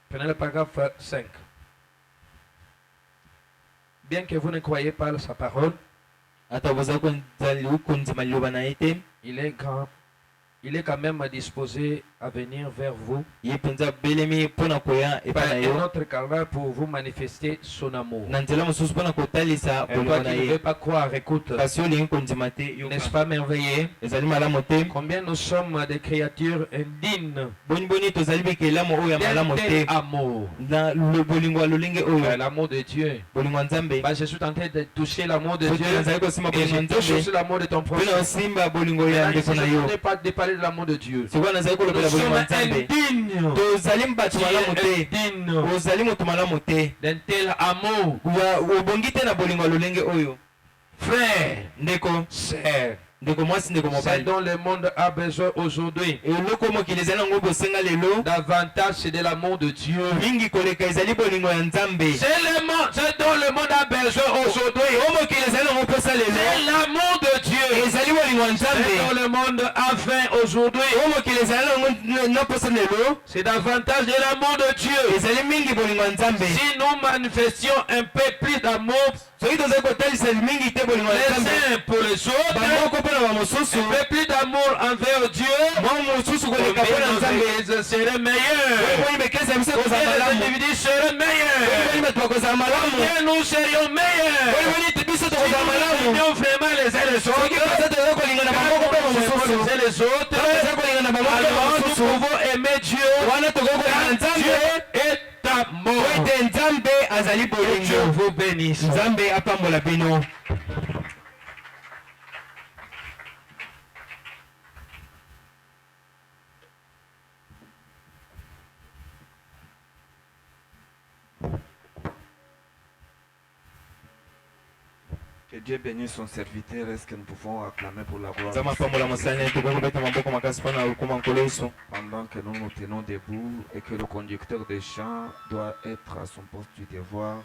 [SPEAKER 1] Prenez le paragraphe 5. Bien que vous ne croyez pas à sa parole, il est grand. Il est quand même disposé à venir vers vous par un autre canal pour vous manifester son amour. Et toi qui ne veux pas croire, écoute. N'est-ce pas merveilleux? Combien nous sommes des créatures indignes d'un tel amour. L'amour de Dieu. Je suis en train de toucher l'amour de Dieu. Et je touche aussi l'amour de ton prochain. Je n'ai pas de parler de l'amour de Dieu. Nous sommes indignes d'un tel amour. Frère, sœur, c'est dont le monde a besoin aujourd'hui. Davantage c'est de l'amour de Dieu. C'est dont le monde a besoin aujourd'hui. C'est l'amour de Dieu. C'est dont le monde a faim aujourd'hui. C'est davantage de l'amour de Dieu. Si nous manifestions un peu plus d'amour les uns pour les autres, un peu plus d'amour envers Dieu, l'église serait meilleure. Les individus seraient meilleurs. Nous serions meilleurs. Si nous unions vraiment les uns les autres, alors nous pouvons aimer Dieu. Dieu est amour. Que Dieu vous bénisse.
[SPEAKER 3] Que Dieu bénisse son serviteur. Est-ce que nous pouvons acclamer pour la gloire pendant que nous nous tenons debout et que le conducteur des chants doit être à son poste du devoir.